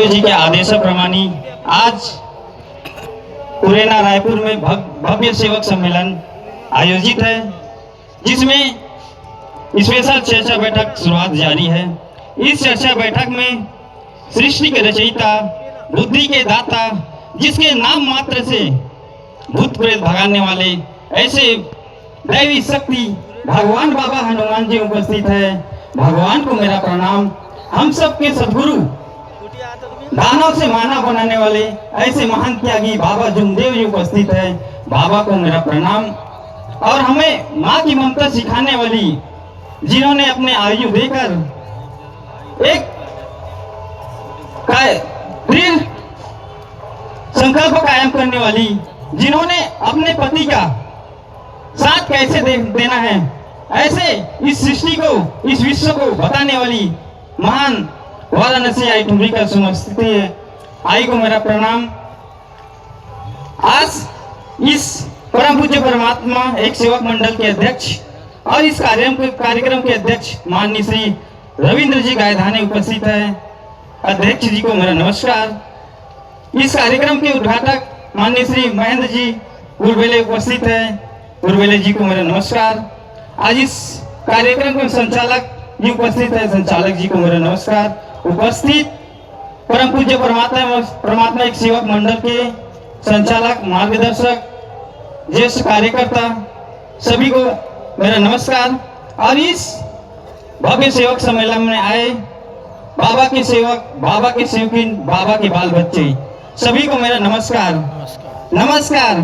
गुरुदेव जी के आदेश प्रमाणी आज उरेना रायपुर में भव्य सेवक सम्मेलन आयोजित है, जिसमें स्पेशल चर्चा बैठक शुरुआत जारी है। इस चर्चा बैठक में सृष्टि के रचयिता, बुद्धि के दाता, जिसके नाम मात्र से भूत प्रेत भगाने वाले ऐसे दैवी शक्ति भगवान बाबा हनुमान जी उपस्थित है। भगवान को मेरा प्रणाम। हम सबके सद्गुरु, दानव से मानव बनाने वाले ऐसे महान त्यागी बाबा जुमदेव जी उपस्थित है। बाबा को मेरा प्रणाम। और हमें माँ की ममता सिखाने वाली, जिन्होंने अपने आयु देकर एक दृढ़ संकल्प कायम करने वाली, जिन्होंने अपने पति का साथ कैसे देना है, ऐसे इस सृष्टि को, इस विश्व को बताने वाली महान वाराणसी आई टुमरी का सुमस्थिति है। आई को मेरा प्रणाम। आज इस परम पूज्य परमात्मा एक सेवक मंडल के अध्यक्ष और इस कार्यक्रम के अध्यक्ष माननीय श्री रविंद्र जी गायधाने उपस्थित है। अध्यक्ष जी को मेरा नमस्कार। इस कार्यक्रम के उद्घाटक माननीय श्री महेंद्र जी गुरबेले उपस्थित है। गुरबेले जी को मेरा नमस्कार। आज इस कार्यक्रम के संचालक जी उपस्थित है। संचालक जी को मेरा नमस्कार। उपस्थित परम पूज्य परमात्मा एक सेवक मंडल के संचालक, मार्गदर्शक, ज्येष्ठ कार्यकर्ता, सभी को मेरा नमस्कार। और इस भव्य सेवक सम्मेलन में आए बाबा के सेवक, बाबा के सेवकीन, बाबा के बाल बच्चे, सभी को मेरा नमस्कार। नमस्कार।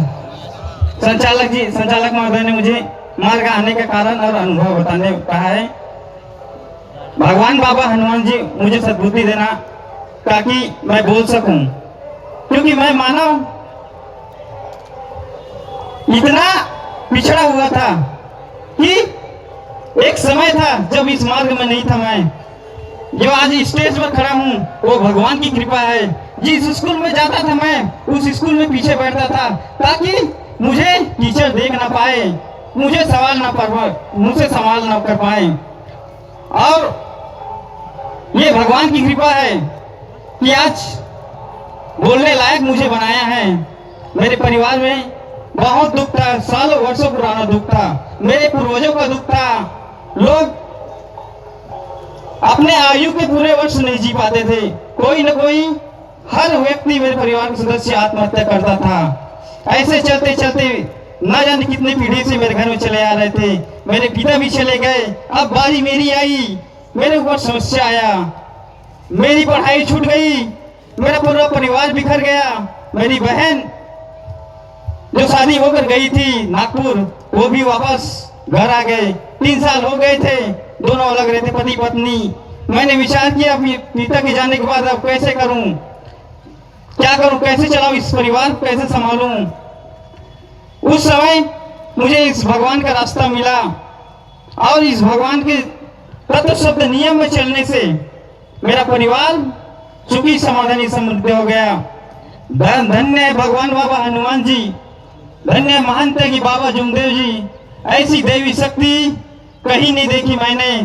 संचालक महोदय ने मुझे मार्ग आने का कारण और अनुभव बताने कहा है। भगवान बाबा हनुमान जी मुझे सद्बुद्धि देना ताकि मैं बोल सकूं, क्योंकि मैं मानव इतना पिछड़ा हुआ था कि एक समय था जब इस मार्ग में नहीं था। मैं जो आज स्टेज पर खड़ा हूं वो भगवान की कृपा है। जिस स्कूल में जाता था मैं उस स्कूल में पीछे बैठता था ताकि मुझे टीचर देख ना पाए, मुझसे सवाल ना कर पाए। और ये भगवान की कृपा है कि आज बोलने लायक मुझे बनाया है। मेरे परिवार में बहुत दुख था, सालों वर्षों पुराना दुख था, मेरे पूर्वजों का दुख था। लोग अपने आयु के पूरे वर्ष नहीं जी पाते थे। कोई न कोई, हर व्यक्ति मेरे परिवार के सदस्य आत्महत्या करता था। ऐसे चलते चलते न जाने कितने पीढ़ी से मेरे घर में चले आ रहे थे। मेरे पिता भी चले गए, अब बारी मेरी आई। मेरे ऊपर समस्या आया, मेरी पढ़ाई छूट गई, मेरा पूरा परिवार बिखर गया। मेरी बहन जो शादी होकर गई थी नागपुर, वो भी वापस घर आ गए। 3 साल हो गए थे, दोनों अलग रहते, पति पत्नी। मैंने विचार किया पिता के जाने के बाद अब कैसे करूं, क्या करूं, कैसे चलाऊं इस परिवार को, कैसे संभालूं। उस समय मुझे इस भगवान का रास्ता मिला और इस भगवान के तत्व शब्द नियम में चलने से मेरा परिवार सुखी समाधानी समृद्ध हो गया। धन्य है भगवान बाबा हनुमान जी, धन्य महान त्यागी बाबा जुमदेव जी। ऐसी देवी शक्ति कहीं नहीं देखी मैंने,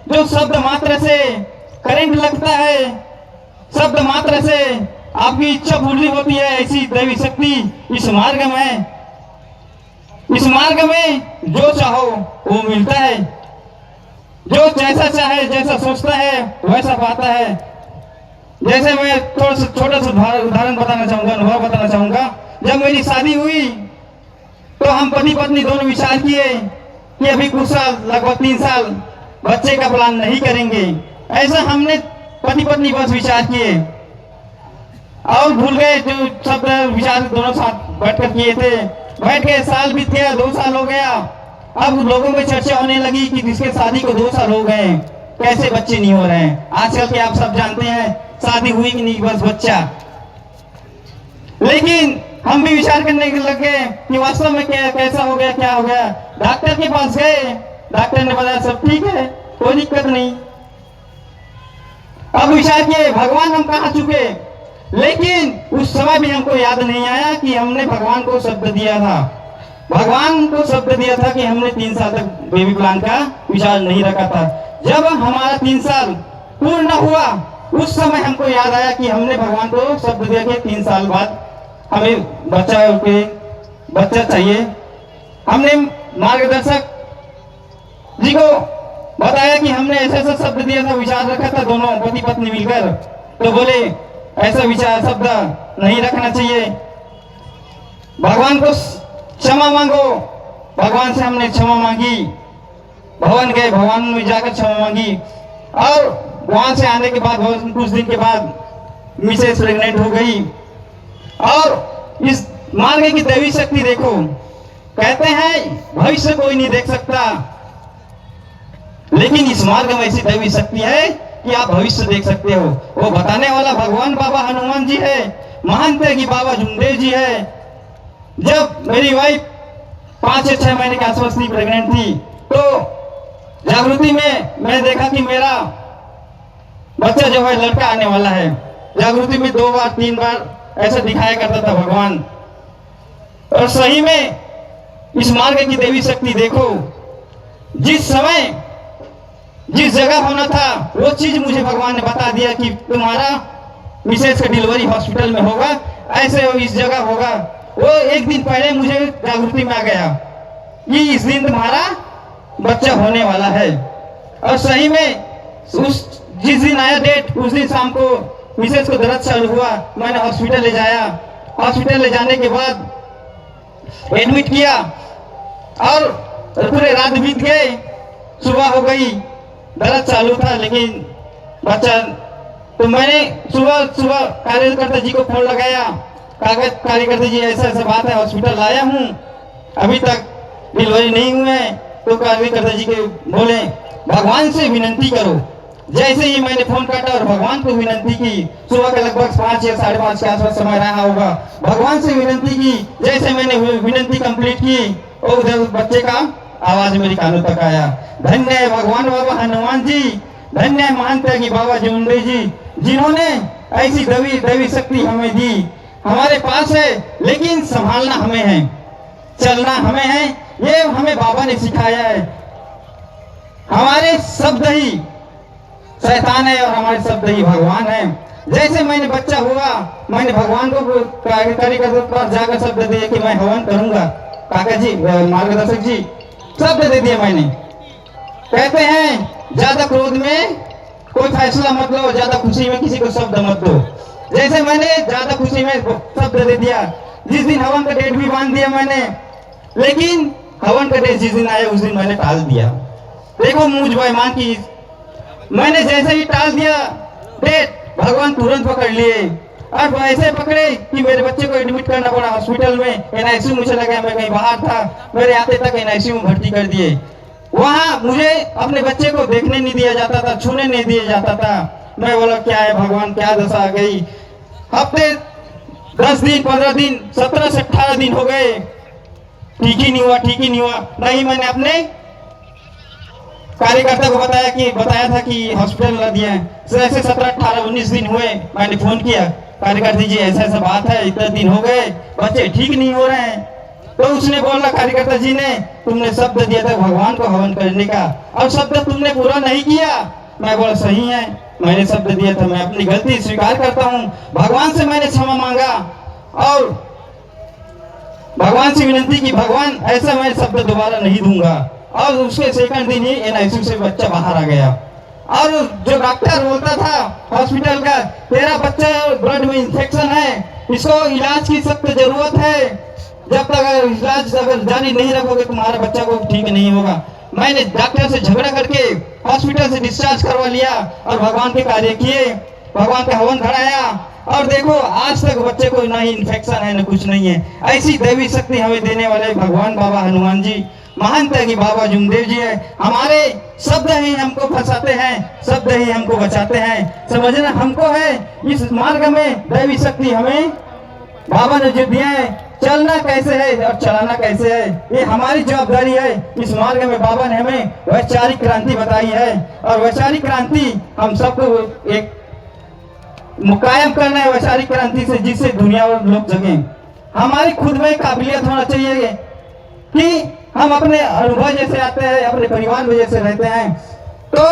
जो शब्द मात्र से करंट लगता है, शब्द मात्र से आपकी इच्छा पूरी होती है। ऐसी देवी शक्ति इस मार्ग में जो चाहो वो मिलता है। जो जैसा चाहे, जैसा सोचता है वैसा पाता है। जैसे मैं छोटा सा उदाहरण बताना चाहूंगा, अनुभव बताना चाहूंगा। जब मेरी शादी हुई तो हम पति पत्नी दोनों विचार किए कि अभी कुछ साल, लगभग 3 साल बच्चे का प्लान नहीं करेंगे। ऐसा हमने पति पत्नी बस विचार किए और भूल गए जो सब विचार दोनों साथ बैठकर किए थे। बैठ गए, साल बीत गया, 2 साल हो गया। अब लोगों में चर्चा होने लगी कि जिसके शादी को 2 साल हो गए, कैसे बच्चे नहीं हो रहे हैं। आजकल के आप सब जानते हैं, शादी हुई कि नहीं बस बच्चा। लेकिन हम भी विचार करने लग गए कि वास्तव में कैसा हो गया, क्या हो गया। डॉक्टर के पास गए, डॉक्टर ने बताया सब ठीक है, कोई दिक्कत नहीं। अब विचार किए भगवान हम कहाँ चुके, लेकिन उस समय भी हमको याद नहीं आया कि हमने भगवान को शब्द दिया था। भगवान को शब्द दिया था कि हमने 3 साल तक बेबी प्लान का विचार नहीं रखा था। जब हमारा 3 साल पूर्ण हुआ उस समय हमको याद आया कि हमने भगवान को शब्द दिया कि 3 साल बाद हमें बच्चा चाहिए। हमने मार्गदर्शक जी को बताया कि हमने ऐसा ऐसा शब्द दिया था, विचार रखा था दोनों पति पत्नी मिलकर, तो बोले ऐसा विचार शब्द नहीं रखना चाहिए, भगवान को क्षमा मांगो। भगवान से हमने क्षमा मांगी, भवन गए, भगवान में जाकर क्षमा मांगी, और वहां से आने के बाद कुछ दिन के बाद मिसेस प्रेग्नेंट हो गई। और इस मार्ग की दैवी शक्ति देखो, कहते हैं भविष्य कोई नहीं देख सकता, लेकिन इस मार्ग में ऐसी दैवी शक्ति है कि आप भविष्य देख सकते हो। वो बताने वाला भगवान बाबा हनुमान जी है, महंत की बाबा जुमदेव जी है। जब मेरी वाइफ 5 या 6 महीने के आसपास थी, प्रेग्नेंट थी, तो जागृति में मैंने देखा कि मेरा बच्चा जो है लड़का आने वाला है। जागृति में 2 बार 3 बार ऐसा दिखाया करता था भगवान। और सही में इस मार्ग की देवी शक्ति देखो, जिस समय जिस जगह होना था वो चीज मुझे भगवान ने बता दिया कि तुम्हारा मिसेस का डिलीवरी हॉस्पिटल में होगा, ऐसे इस जगह होगा। वो एक दिन पहले मुझे जागृति में आ गया कि इस दिन तुम्हारा बच्चा होने वाला है। और सही में उस जिस दिन आया डेट, उस दिन शाम को मिसेस को दर्द चालू हुआ, मैंने हॉस्पिटल ले जाया। हॉस्पिटल ले जाने के बाद एडमिट किया और पूरे रात बीत गए, सुबह हो गई, दर्द चालू था लेकिन बच्चा। तो मैंने सुबह कार्यकर्ता जी को फोन लगाया, कार्यकर्ता जी ऐसा ऐसा बात है, हॉस्पिटल लाया हूँ, अभी तक डिलीवरी नहीं हुए। तो कार्यकर्ता जी के बोले भगवान से विनती करो। जैसे ही मैंने फोन काटा और भगवान को विनती की, सुबह के लगभग 5 या 5:30 के आसपास समय रहा होगा, भगवान से विनती की। जैसे मैंने विनती कंप्लीट की और उधर बच्चे का आवाज मेरी कानों तक आया। धन्य है भगवान बाबा हनुमान जी, धन्य है महंत की बाबा जुमदेव जी, जिन्होंने ऐसी दैवी शक्ति हमें दी। हमारे पास है लेकिन संभालना हमें है, चलना हमें है, ये हमें बाबा ने सिखाया है। हमारे शब्द ही शैतान है और हमारे शब्द ही भगवान है। जैसे मैंने बच्चा हुआ, मैंने भगवान को कार्यकर्ता पर जाकर शब्द दिए कि मैं हवन करूंगा। काका जी, मार्गदर्शक जी, शब्द दे दिया मैंने। कहते हैं ज्यादा क्रोध में कोई फैसला मत लो, ज्यादा खुशी में किसी को शब्द मत दो। जैसे मैंने ज्यादा खुशी में शब्द दे दिया, जिस दिन हवन का डेट भी बांध दिया मैंने, लेकिन हवन का डेट जिस दिन आया उस दिन मैंने टाल दिया। देखो मुझ बेईमान की, मैंने जैसे ही टाल दिया डेट, भगवान तुरंत पकड़ लिए। और ऐसे पकड़े कि मेरे बच्चे को एडमिट करना पड़ा हॉस्पिटल में। एनआईसीयू मुझे लगा मैं कहीं बाहर था, मेरे आते तक एनआईसीयू में भर्ती कर दिए। वहां मुझे अपने बच्चे को देखने नहीं दिया जाता था, छूने नहीं दिया जाता था। मैं बोला क्या है भगवान, क्या दशा आ गई। हफ्ते 10 दिन 15 दिन 17 से 18 दिन हो गए, ठीक ही नहीं हुआ। नहीं, मैंने अपने कार्यकर्ता को बताया था कि हॉस्पिटल ला दिया है। ऐसे 17 18 19 दिन हुए, मैंने फोन किया, कार्यकर्ता जी ऐसा ऐसा बात है, इतने दिन हो गए, बच्चे ठीक नहीं हो रहे हैं। तो उसने बोला, कार्यकर्ता जी ने, तुमने शब्द दिया था भगवान को हवन करने का, और शब्द तुमने पूरा नहीं किया। मैं बोला सही है, मैंने शब्द दिया था, मैं अपनी गलती स्वीकार करता हूँ। भगवान से मैंने क्षमा मांगा और भगवान से विनती की, भगवान ऐसा मैं शब्द दोबारा नहीं दूंगा। और उसके सेकंड दिन ही एनआईसीयू से बच्चा बाहर आ गया। और जो डॉक्टर बोलता था हॉस्पिटल का, तेरा बच्चा ब्लड में इंफेक्शन है, इसको इलाज की सख्त जरूरत है, जब तक इलाज अगर जारी नहीं रखोगे तुम्हारा बच्चा को ठीक नहीं होगा। मैंने डॉक्टर से झगड़ा करके हॉस्पिटल से डिस्चार्ज करवा लिया और भगवान के कार्य किए, भगवान का हवन कराया। और देखो आज तक बच्चे को ना ही इन्फेक्शन है ना कुछ नहीं है। ऐसी दैवी शक्ति हमें देने वाले भगवान बाबा हनुमान जी, महंत की बाबा जुमदेव जी है। हमारे शब्द ही हमको फंसाते हैं, शब्द ही हमको बचाते हैं। समझना हमको है, इस मार्ग में दैवी शक्ति हमें बाबा ने जो दिया है, चलना कैसे है और चलाना कैसे है, ये हमारी जवाबदारी है। इस मार्ग में बाबा ने हमें वैचारिक क्रांति बताई है, और वैचारिक क्रांति हम सबको एक मुकायम करना है, वैचारिक क्रांति से, जिससे दुनिया और लोग जगे। हमारी खुद में काबिलियत होना चाहिए कि हम अपने अनुभव जैसे आते हैं, अपने परिवार में जैसे रहते हैं, तो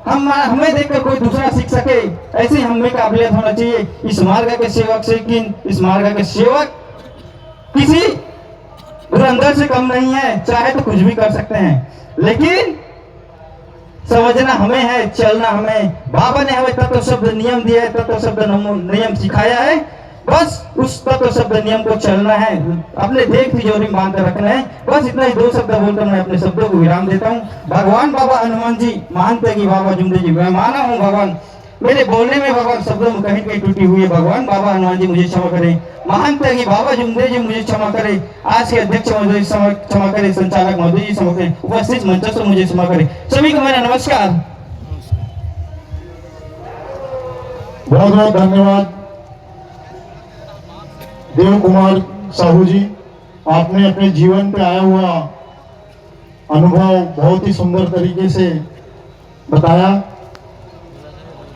हमें देखकर कोई दूसरा सीख सके, ऐसे हमें काबिलियत होना चाहिए। इस मार्ग के सेवक से कि इस मार्ग के सेवक किसी धुरंधर से कम नहीं है, चाहे तो कुछ भी कर सकते हैं, लेकिन समझना हमें है, चलना हमें। बाबा ने हमें तत्व शब्द नियम दिया है, तत्व शब्द नियम सिखाया है, बस उस तत्व शब्द नियम को चलना है, अपने देख तिजोरी बांध कर रखना है। बस इतना ही 2 शब्द बोलकर मैं अपने शब्दों को विराम देता हूँ। भगवान बाबा हनुमान जी मानते कि बाबा जुमदे जी, मैं माना हूँ भगवान, मेरे बोलने में भगवान शब्दों में कहीं कहीं टूटी हुई है, भगवान बाबा हनुमान जी मुझे क्षमा करें। मानते कि बाबा जुमदे जी मुझे क्षमा करें, आज के अध्यक्ष महोदय जी क्षमा करें, संचालक महोदय जी क्षमा करें, उपस्थित मंच से मुझे क्षमा करें। सभी को मेरा नमस्कार। बहुत बहुत धन्यवाद देव कुमार साहू जी, आपने अपने जीवन पे आया हुआ अनुभव बहुत ही सुंदर तरीके से बताया।